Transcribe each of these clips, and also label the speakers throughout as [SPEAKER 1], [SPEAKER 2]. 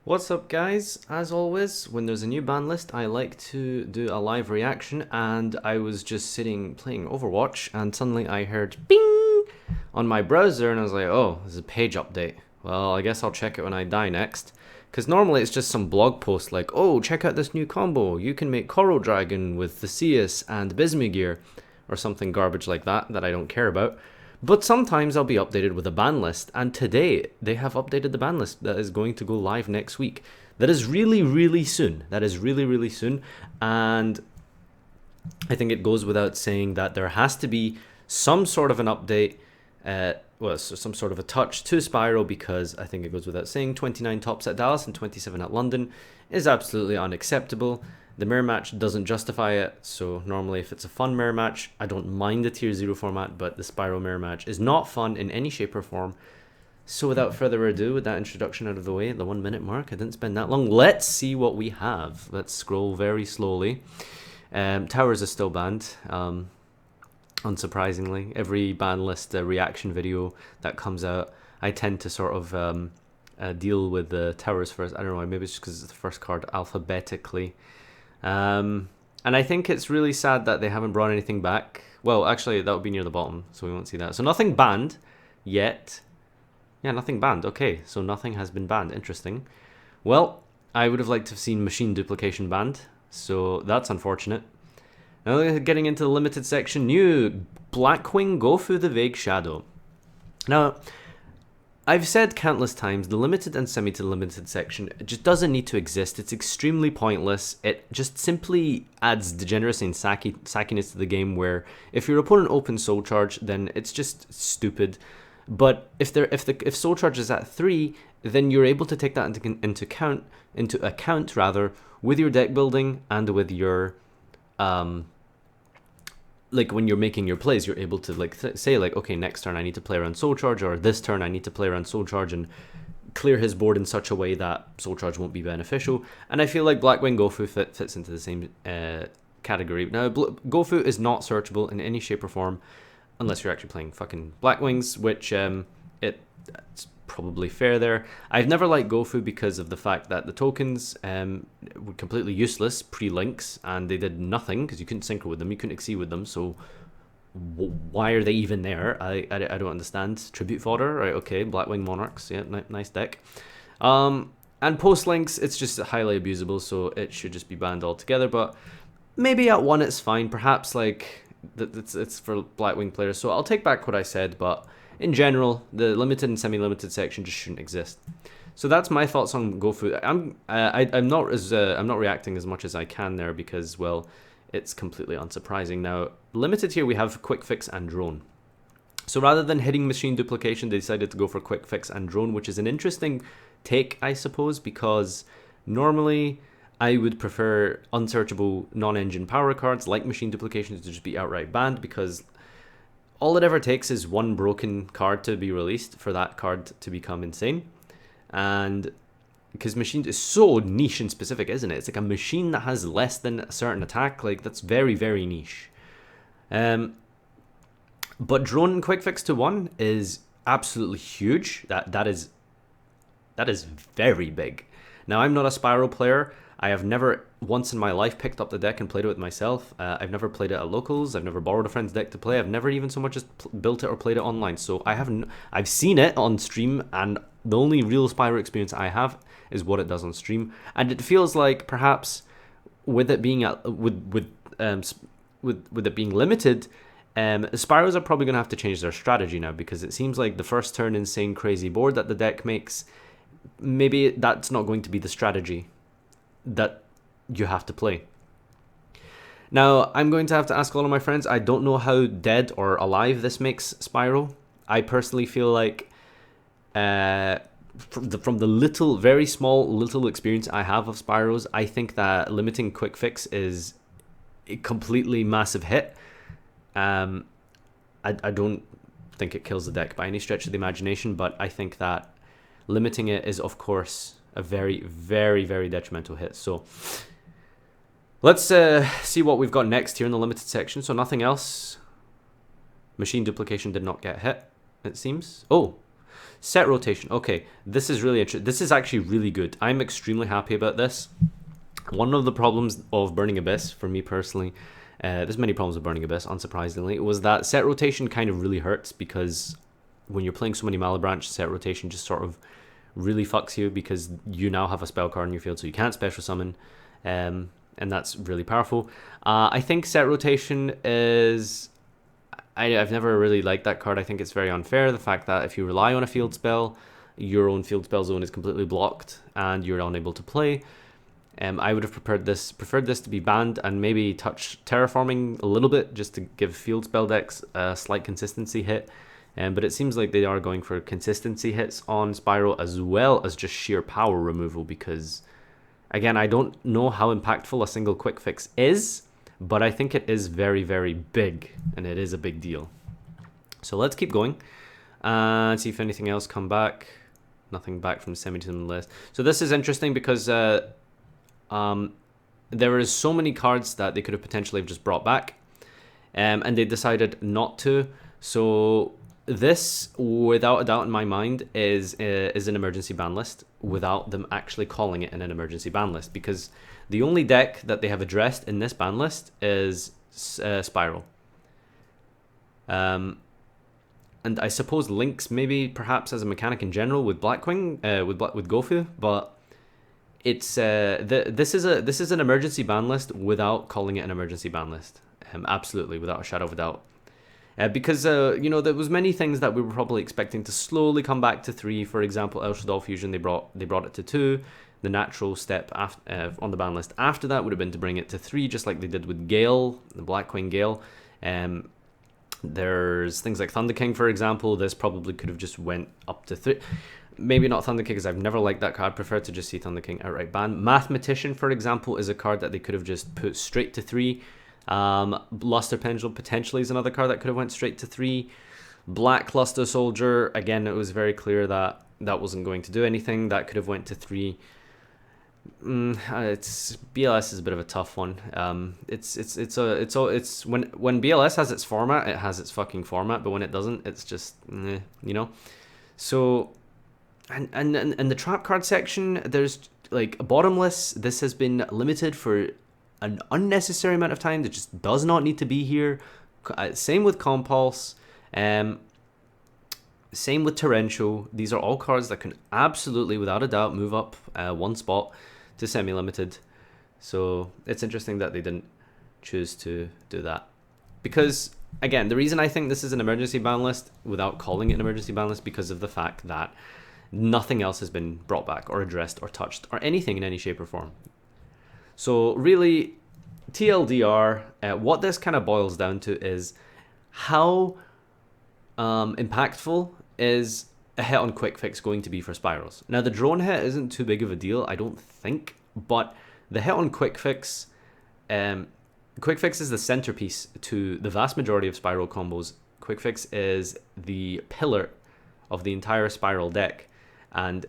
[SPEAKER 1] What's up, guys? As always, when there's a new ban list, I like to do a live reaction, and I was just sitting playing Overwatch, and suddenly I heard bing on my browser, and I was like, oh, there's a page update. Well, I guess I'll check it when I die next. Because normally it's just some blog post like, oh, check out this new combo. You can make Coral Dragon with Theseus and Bismugear, or something garbage like that I don't care about. But sometimes I'll be updated with a ban list, and today they have updated the ban list that is going to go live next week. That is really, really soon. That is really, really soon. And I think it goes without saying that there has to be some sort of an update, so some sort of a touch to Spyro, because I think it goes without saying 29 tops at Dallas and 27 at London is absolutely unacceptable. The mirror match doesn't justify it, so normally if it's a fun mirror match, I don't mind the tier 0 format, but the Spyro mirror match is not fun in any shape or form. So without further ado, with that introduction out of the way, the 1 minute mark, I didn't spend that long. Let's see what we have. Let's scroll very slowly. Towers is still banned, unsurprisingly. Every ban list reaction video that comes out, I tend to sort of deal with the Towers first. I don't know, maybe it's just because it's the first card alphabetically. And I think it's really sad that they haven't brought anything back. Well, actually, that would be near the bottom, so we won't see that. So nothing banned yet. Yeah, nothing banned. Okay, so nothing has been banned. Interesting. Well, I would have liked to have seen machine duplication banned, so that's unfortunate. Now getting into the limited section, new Blackwing Gofu the Vague Shadow. Now, I've said countless times, the limited and semi-to-limited section just doesn't need to exist. It's extremely pointless. It just simply adds degeneracy and sackiness to the game, where if your opponent opens Soul Charge, then it's just stupid. But if Soul Charge is at 3, then you're able to take that into account with your deck building and with your like when you're making your plays, you're able to like say like, okay, next turn I need to play around Soul Charge, or this turn I need to play around Soul Charge and clear his board in such a way that Soul Charge won't be beneficial. And I feel like Blackwing Gofu fits into the same category. Now, Gofu is not searchable in any shape or form unless you're actually playing fucking Blackwings, which it's probably fair there. I've never liked Gofu because of the fact that the tokens were completely useless pre-links, and they did nothing because you couldn't synchro with them, you couldn't exceed with them, so why are they even there? I don't understand. Tribute fodder, right? Okay, Blackwing Monarchs, yeah, nice deck. And post-links, it's just highly abusable, so it should just be banned altogether, but maybe at 1 it's fine. Perhaps like it's for Blackwing players, so I'll take back what I said, but in general, the limited and semi-limited section just shouldn't exist. So that's my thoughts on Gofu. I'm not reacting as much as I can there because, well, it's completely unsurprising. Now, limited here we have Quick Fix and Drone. So rather than hitting machine duplication, they decided to go for Quick Fix and Drone, which is an interesting take, I suppose, because normally I would prefer unsearchable non-engine power cards like machine duplication to just be outright banned, because all it ever takes is one broken card to be released for that card to become insane. And because machine is so niche and specific, isn't it? It's like a machine that has less than a certain attack. Like, that's very, very niche. But drone and quick fix to 1 is absolutely huge. That is very big. Now, I'm not a Spyro player. I have never once in my life picked up the deck and played it with myself. I've never played it at locals. I've never borrowed a friend's deck to play. I've never even so much as built it or played it online. So I've seen it on stream, and the only real Spyro experience I have is what it does on stream. And it feels like perhaps with it being with it being limited, Spyros are probably going to have to change their strategy now, because it seems like the first turn insane crazy board that the deck makes, maybe that's not going to be the strategy that you have to play. Now, I'm going to have to ask a lot of my friends. I don't know how dead or alive this makes Spyro. I personally feel like from the very small experience I have of Spyros, I think that limiting quick fix is a completely massive hit. I don't think it kills the deck by any stretch of the imagination, but I think that limiting it is, of course, a very, very, very detrimental hit. So let's see what we've got next here in the limited section. So nothing else. Machine duplication did not get hit, it seems. Oh, Set rotation. Okay, this is really interesting. This is actually really good. I'm extremely happy about this. One of the problems of Burning Abyss, for me personally, there's many problems with Burning Abyss, unsurprisingly, was that set rotation kind of really hurts, because when you're playing so many Malabranch, set rotation just sort of really fucks you, because you now have a spell card in your field, so you can't special summon, and that's really powerful. I think set rotation is... I've never really liked that card. I think it's very unfair, the fact that if you rely on a field spell, your own field spell zone is completely blocked and you're unable to play. I would have preferred this to be banned and maybe touch terraforming a little bit, just to give field spell decks a slight consistency hit. But it seems like they are going for consistency hits on Spiral as well as just sheer power removal, because, again, I don't know how impactful a single quick fix is, but I think it is very, very big, and it is a big deal. So let's keep going and see if anything else come back. Nothing back from semi-team list. So this is interesting because there is so many cards that they could have potentially just brought back, and they decided not to. So this, without a doubt in my mind, is an emergency ban list without them actually calling it an emergency ban list, because the only deck that they have addressed in this ban list is Spiral. And I suppose Lynx maybe perhaps as a mechanic in general with Blackwing, with Gofu, but it's this is an emergency ban list without calling it an emergency ban list. Absolutely, without a shadow of a doubt. Because you know, there was many things that we were probably expecting to slowly come back to 3. For example, El Shaddai Fusion, they brought it to 2. The natural step on the ban list after that would have been to bring it to 3, just like they did with Gale, the Blackwing Gale. There's things like Thunder King, for example. This probably could have just went up to 3. Maybe not Thunder King, because I've never liked that card. I prefer to just see Thunder King outright ban. Mathematician, for example, is a card that they could have just put straight to 3. Luster Pendulum potentially is another card that could have went straight to 3. Black Luster Soldier, again, it was very clear that that wasn't going to do anything. That could have went to 3. It's BLS is a bit of a tough one. It's when BLS has its format, it has its fucking format, but when it doesn't, it's just you know. So and the trap card section, there's like bottomless. This has been limited for an unnecessary amount of time that just does not need to be here. Same with Compulse. Same with Torrential. These are all cards that can absolutely, without a doubt, move up one spot to semi-limited. So it's interesting that they didn't choose to do that. Because, again, the reason I think this is an emergency ban list, without calling it an emergency ban list, because of the fact that nothing else has been brought back or addressed or touched or anything in any shape or form. So really, TLDR, what this kind of boils down to is how impactful is a hit on quick fix going to be for Spirals. Now the drone hit isn't too big of a deal, I don't think, but the hit on quick fix is the centerpiece to the vast majority of Spiral combos. Quick fix is the pillar of the entire Spiral deck, and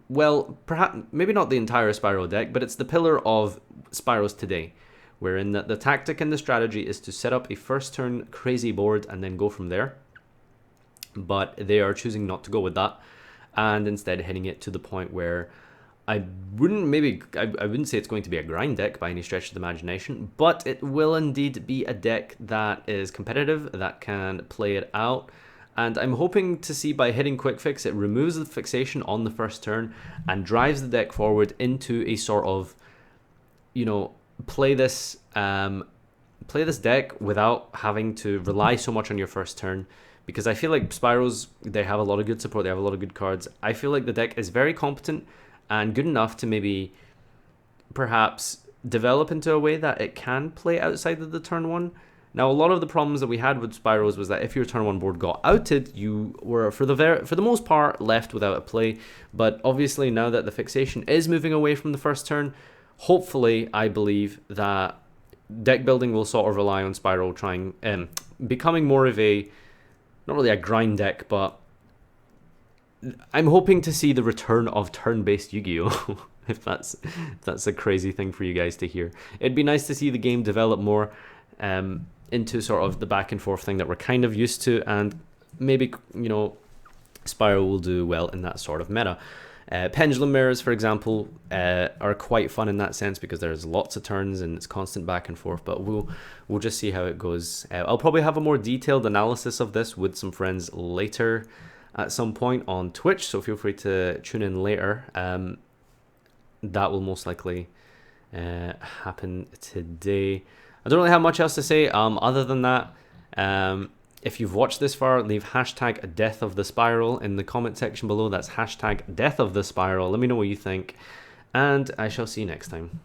[SPEAKER 1] well, perhaps maybe not the entire Spiral deck, but it's the pillar of Spirals today, wherein the tactic and the strategy is to set up a first turn crazy board and then go from there. But they are choosing not to go with that, and instead hitting it to the point where I wouldn't say it's going to be a grind deck by any stretch of the imagination, but it will indeed be a deck that is competitive, that can play it out. And I'm hoping to see, by hitting quick fix, it removes the fixation on the first turn and drives the deck forward into a sort of, you know, play this deck without having to rely so much on your first turn. Because I feel like Spirals, they have a lot of good support, they have a lot of good cards. I feel like the deck is very competent and good enough to maybe perhaps develop into a way that it can play outside of the turn 1. Now, a lot of the problems that we had with Spirals was that if your turn 1 board got outed, you were for the most part left without a play. But obviously now that the fixation is moving away from the first turn, hopefully I believe that deck building will sort of rely on Spiral becoming more of a, not really a grind deck, but I'm hoping to see the return of turn-based Yu-Gi-Oh! if that's a crazy thing for you guys to hear. It'd be nice to see the game develop more into sort of the back and forth thing that we're kind of used to, and maybe, you know, Spiral will do well in that sort of meta. Pendulum mirrors, for example, are quite fun in that sense because there's lots of turns and it's constant back and forth, but we'll just see how it goes. I'll probably have a more detailed analysis of this with some friends later at some point on Twitch, so feel free to tune in later. That will most likely happen today. I don't really have much else to say other than that. If you've watched this far, leave hashtag death of the spiral in the comment section below. That's hashtag death of the spiral. Let me know what you think, and I shall see you next time.